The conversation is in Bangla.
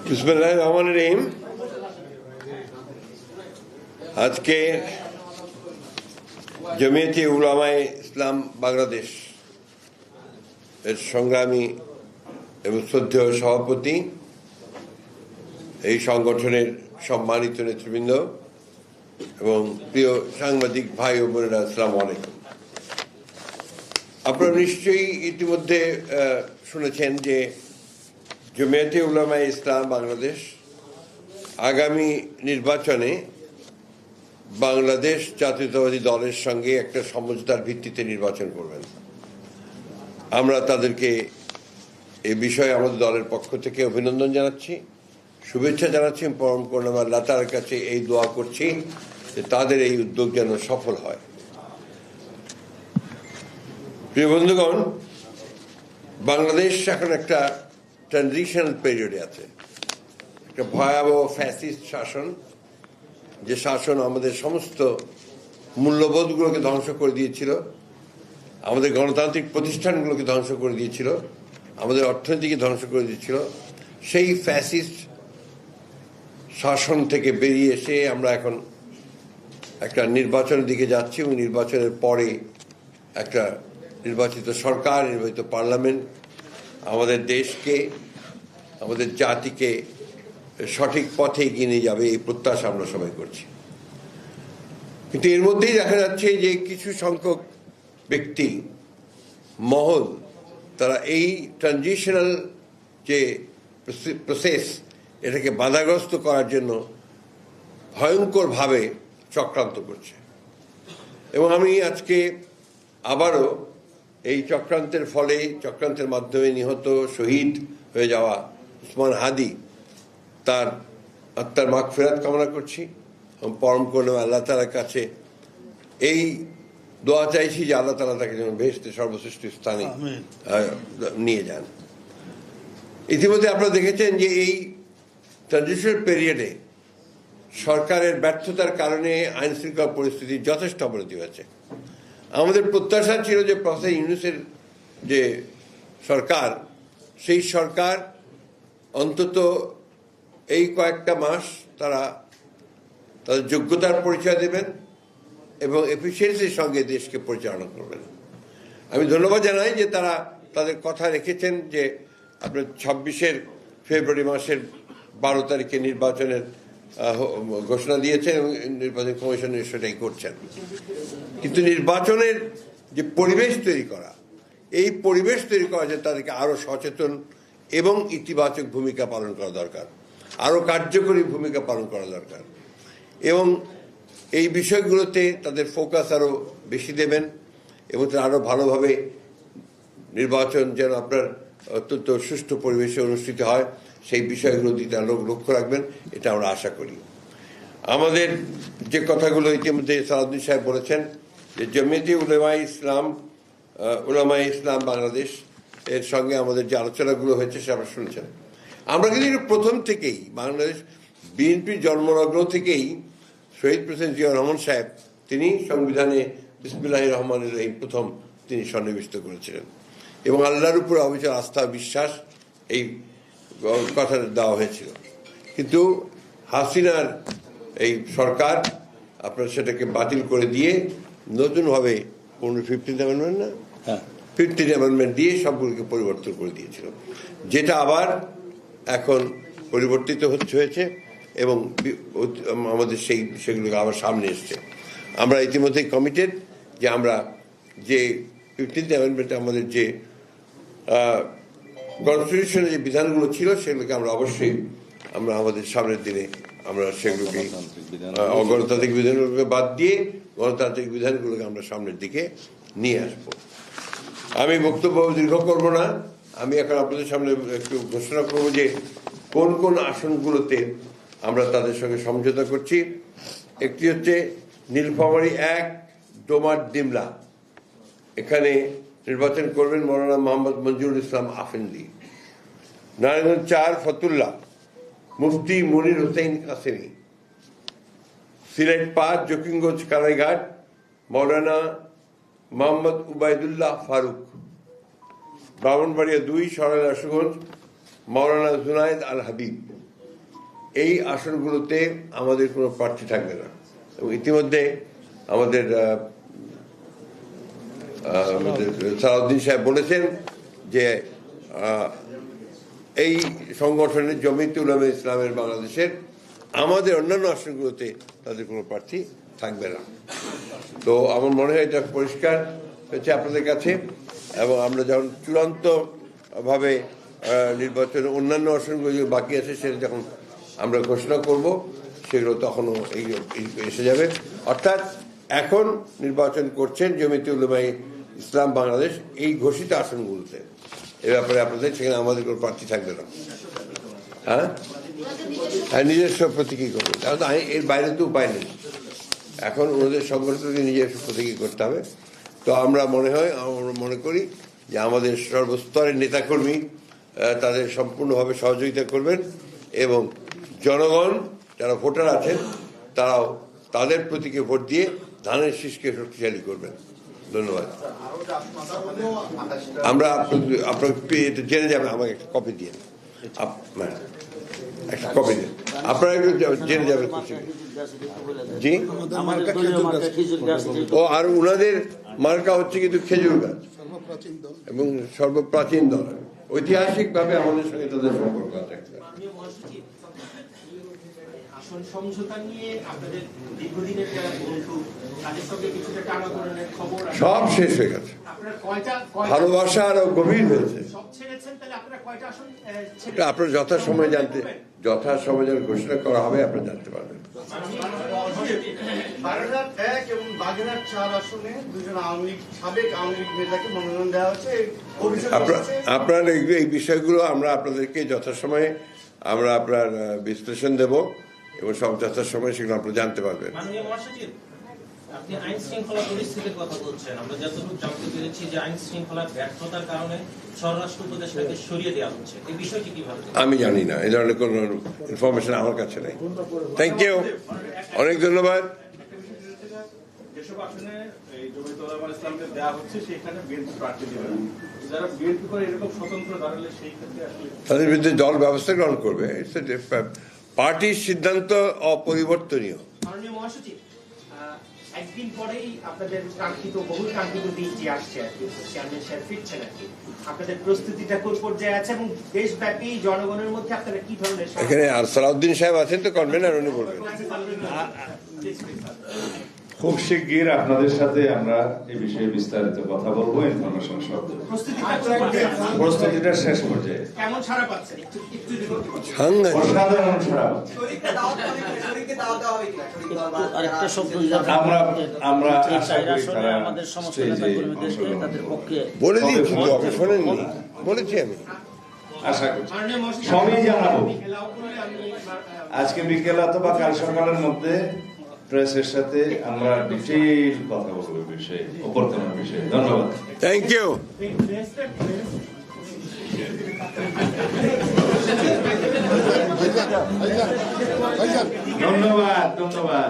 বিসমিল্লাহির রহমানির রহিম। আজকে জমিয়তে উলামায়ে ইসলাম বাংলাদেশ এর সংগ্রামী এবং শ্রদ্ধেয় সভাপতি, এই সংগঠনের সম্মানিত নেতৃবৃন্দ এবং প্রিয় সাংবাদিক ভাই ও বোনেরা, আসসালামু আলাইকুম। আপনারা নিশ্চয়ই ইতিমধ্যে শুনেছেন যে জমিয়তে উলামায়ে ইসলাম বাংলাদেশ আগামী নির্বাচনে বাংলাদেশ জাতীয়তাবাদী দলের সঙ্গে একটা সমঝোতার ভিত্তিতে নির্বাচন করবেন। আমরা তাদেরকে এ বিষয়ে আমাদের দলের পক্ষ থেকে অভিনন্দন জানাচ্ছি, শুভেচ্ছা জানাচ্ছি। পরম করুণাময় আল্লাহ তাআলার কাছে এই দোয়া করছি যে তাদের এই উদ্যোগ যেন সফল হয়। প্রিয় বন্ধুগণ, বাংলাদেশ এখন একটা ট্রানজিশনাল পিরিয়ডে আছে, একটা ভয়াবহ ফ্যাসিস্ট শাসন, যে শাসন আমাদের সমস্ত মূল্যবোধগুলোকে ধ্বংস করে দিয়েছিল, আমাদের গণতান্ত্রিক প্রতিষ্ঠানগুলোকে ধ্বংস করে দিয়েছিল, আমাদের অর্থনীতিকে ধ্বংস করে দিয়েছিল। সেই ফ্যাসিস্ট শাসন থেকে বেরিয়ে এসে আমরা এখন একটা নির্বাচনের দিকে যাচ্ছি এবং নির্বাচনের পরে একটা নির্বাচিত সরকার, নির্বাচিত পার্লামেন্ট আমাদের দেশকে, আমাদের জাতিকে সঠিক পথে এগিয়ে নিয়ে যাবে, এই প্রত্যাশা আমরা সবাই করছি। কিন্তু এর মধ্যেই দেখা যাচ্ছে যে কিছু সংখ্যক ব্যক্তি মহল, তারা এই ট্রানজিশনাল যে প্রসেস, এটাকে বাধাগ্রস্ত করার জন্য ভয়ঙ্করভাবে চক্রান্ত করছে। এবং আমি আজকে আবারও এই চক্রান্তের ফলে, চক্রান্তের মাধ্যমে নিহত, শহীদ হয়ে যাওয়া উসমান হাদি, তার আত্মার মাগফিরাত কামনা করছি এবং পরম করুণাময় আল্লাহ তাআলার কাছে এই দোয়া চাইছি যে আল্লাহ তাআলা তাকে যেন বেহেশতে সর্বশ্রেষ্ঠ স্থানে নিয়ে যান। ইতিমধ্যে আপনারা দেখেছেন যে এই ট্রানজিশনাল পিরিয়ডে সরকারের ব্যর্থতার কারণে আইন শৃঙ্খলা পরিস্থিতির যথেষ্ট অবনতি হয়েছে। আমাদের প্রত্যাশা ছিল যে প্রফেসর ইউনূসের যে সরকার, সেই সরকার অন্তত এই কয়েকটা মাস তারা তাদের যোগ্যতার পরিচয় দেবেন এবং এফিসিয়েন্সির সঙ্গে দেশকে পরিচালনা করবেন। আমি ধন্যবাদ জানাই যে তারা তাদের কথা রেখেছেন, যে আপনার 26 ফেব্রুয়ারি মাসের 12 তারিখে নির্বাচনের ঘোষণা দিয়েছেন এবং নির্বাচন কমিশন সেটাই করছেন। কিন্তু নির্বাচনের যে পরিবেশ তৈরি করা, এই পরিবেশ তৈরি করা যে তাদেরকে আরও সচেতন এবং ইতিবাচক ভূমিকা পালন করা দরকার, আরও কার্যকরী ভূমিকা পালন করা দরকার এবং এই বিষয়গুলোতে তাদের ফোকাস আরও বেশি দেবেন এবং তারা আরও ভালোভাবে নির্বাচন যেন আপনার অত্যন্ত সুষ্ঠু পরিবেশে অনুষ্ঠিত হয়, সেই বিষয়গুলো দিতে লক্ষ্য রাখবেন, এটা আমরা আশা করি। আমাদের যে কথাগুলো ইতিমধ্যে সালাউদ্দিন সাহেব বলেছেন, যে জমিয়তে উলামায়ে ইসলাম বাংলাদেশ এর সঙ্গে আমাদের যে আলোচনাগুলো হয়েছে সে আপনারা শুনছেন। আমরা কিন্তু প্রথম থেকেই, বাংলাদেশ বিএনপির জন্মলগ্ন থেকেই শহীদ প্রেসিডেন্ট জিয়াউর রহমান সাহেব, তিনি সংবিধানে বিসমিল্লাহির রহমানির রহিম প্রথম তিনি সন্নিবিষ্ট করেছিলেন এবং আল্লাহর উপর অবিচল আস্থা বিশ্বাস এই কথা দেওয়া হয়েছিল। কিন্তু হাসিনার এই সরকার আপনার সেটাকে বাতিল করে দিয়ে নতুনভাবে 15th অ্যামেন্ডমেন্ট না 15th অ্যামেন্ডমেন্ট দিয়ে সবগুলোকে পরিবর্তন করে দিয়েছিল, যেটা আবার এখন পরিবর্তিত হয়েছে এবং আমাদের সেগুলোকে আবার সামনে এসছে। আমরা ইতিমধ্যেই কমিটেড যে আমরা যে 15th অ্যামেন্ডমেন্টে আমাদের যে কনস্টিটিউশনের যে বিধানগুলো ছিল সেগুলোকে আমরা অবশ্যই আমরা আমাদের সামনের দিনে আমরা সেগুলোকে অগণতান্ত্রিক বিধানগুলোকে বাদ দিয়ে গণতান্ত্রিক বিধানগুলোকে আমরা সামনের দিকে নিয়ে আসব। আমি বক্তব্য দীর্ঘ করব না, আমি এখন আপনাদের সামনে একটু ঘোষণা করব যে কোন কোন আসনগুলোতে আমরা তাদের সঙ্গে সমঝোতা করছি। একটি হচ্ছে নীলফামারী 1 ডোমার ডিমলা, এখানে নির্বাচন করবেন মৌলানা মোহাম্মদ মঞ্জুরুল ইসলাম আফেন্দি। নারায়ণগঞ্জ 4 ফতুল্লা মুফতি মনির হোসেন কাসেমি। সিলেট 5 জকিগঞ্জ কানাইঘাট মৌলানা মোহাম্মদ উবাইদুল্লাহ ফারুক। ব্রাহ্মণবাড়িয়া 2 সরাইল আশুগঞ্জ মাওলানা জুনায়েদ আল হাবিব, এই আসনগুলোতে আমাদের কোনো প্রার্থী থাকবে না। এবং ইতিমধ্যে আমাদের সালাউদ্দিন সাহেব বলেছেন যে এই সংগঠনের জমিয়তে উলামা ইসলামের বাংলাদেশের আমাদের অন্যান্য আসনগুলোতে তাদের কোনো প্রার্থী থাকবে না। তো আমার মনে হয় এটা পরিষ্কার হয়েছে আপনাদের কাছে, এবং আমরা যখন চূড়ান্তভাবে নির্বাচনের অন্যান্য আসনগুলো যে বাকি আছে সেটা যখন আমরা ঘোষণা করব সেগুলো তখনও এসে যাবে। অর্থাৎ এখন নির্বাচন করছেন জমিয়তে উলামা ইসলাম বাংলাদেশ এই ঘোষিত আসনগুলোতে। এ ব্যাপারে আপনাদের সেখানে আমাদের কোনো প্রার্থী থাকবে না। হ্যাঁ, নিজস্ব প্রতীকী করবে, তাহলে এর বাইরে তো উপায় নেই। এখন ওদের সংগঠনকে নিজস্ব প্রতীকী করতে হবে। তো আমরা মনে করি যে আমাদের সর্বস্তরের নেতাকর্মী তাদের সম্পূর্ণভাবে সহযোগিতা করবেন, এবং জনগণ যারা ভোটার আছেন তারাও তাদের প্রতীকে ভোট দিয়ে ধানের শীষকে শক্তিশালী করবেন। ধন্যবাদ। আমরা আপনার জেনে যাবেন, আমাকে একটা কপি দিয়ে একটা কপি দিন, আপনারা একটু জেনে যাবেন। জি, ও আর উনাদের মার্কা হচ্ছে কিন্তু খেজুর গাছ, এবং সর্বপ্রাচীন দল, ঐতিহাসিক ভাবে আমাদের সঙ্গে তাদের সম্পর্ক আছে। সব শেষ হয়ে গেছে, ভালোবাসা আরো গভীর হয়েছে। আপনার যথাসময় যখন ঘোষণা করা হবে আপনারা জানতে পারবেন। আপনার এই বিষয়গুলো আমরা আপনাদেরকে যথাসময়ে আমরা আপনার বিশ্লেষণ দেব, এবং সব যথাসময়ে সেগুলো আপনারা জানতে পারবেন। আপনি আইন শৃঙ্খলা পরিস্থিতির কথা বলছেন, আমরা যতটুকু জানতে পেরেছি যে আইন শৃঙ্খলার ব্যর্থতার কারণে স্বরাষ্ট্র উপদেষ্টাকে সরিয়ে দেওয়া হচ্ছে, এই বিষয়টি কিভাবে? আমি জানি না, এই ধরনের কোনো ইনফরমেশন আমার কাছে নেই। থ্যাংক ইউ, অনেক ধন্যবাদ। যেসব আসনে জমিয়তে উলামা ইসলামকে দেওয়া হচ্ছে সেখানে বিএনপি প্রার্থী দেবে না, যারা বিএনপি করে এরকম স্বতন্ত্র দাঁড়ালে সেই ক্ষেত্রে আসলে তাদের বিরুদ্ধে দল ব্যবস্থা গ্রহণ করবে। পার্টির সিদ্ধান্ত অপরিবর্তনীয়। মাননীয় মহাসচিব, একদিন পরেই আপনাদের বহুল কাঙ্ক্ষিত দিনটি আসছে, চেয়ারম্যান সাহেব ফিরছেন আর কি, আপনাদের প্রস্তুতিটা কোন পর্যায়ে আছে, এবং দেশব্যাপী জনগণের মধ্যে আপনারা কি ধরনের? এখানে আর সালাউদ্দিন সাহেব আছেন তো, কনভেনার, উনি বলবেন। খুব শিগগির আপনাদের সাথে আমরা এই বিষয়ে বিস্তারিত কথা বলবো। ইনফরমেশন সব প্রস্তুতিটা শেষ পর্যায়ে। কেমন সাড়া পাচ্ছেন? অসাধারণ সাড়া। আমরা আশা করি তারা বলে দিয়েছি, শোনেননি? বলেছি আমি, আশা করছি সবই জানাবো। আজকে বিকেল অথবা কাল সকালের মধ্যে প্রেসের সাথে আমরা ডিটেইল কথা বলবো বিষয়ে, অভ্যর্থনার বিষয়ে। ধন্যবাদ। Thank you. ধন্যবাদ, ধন্যবাদ।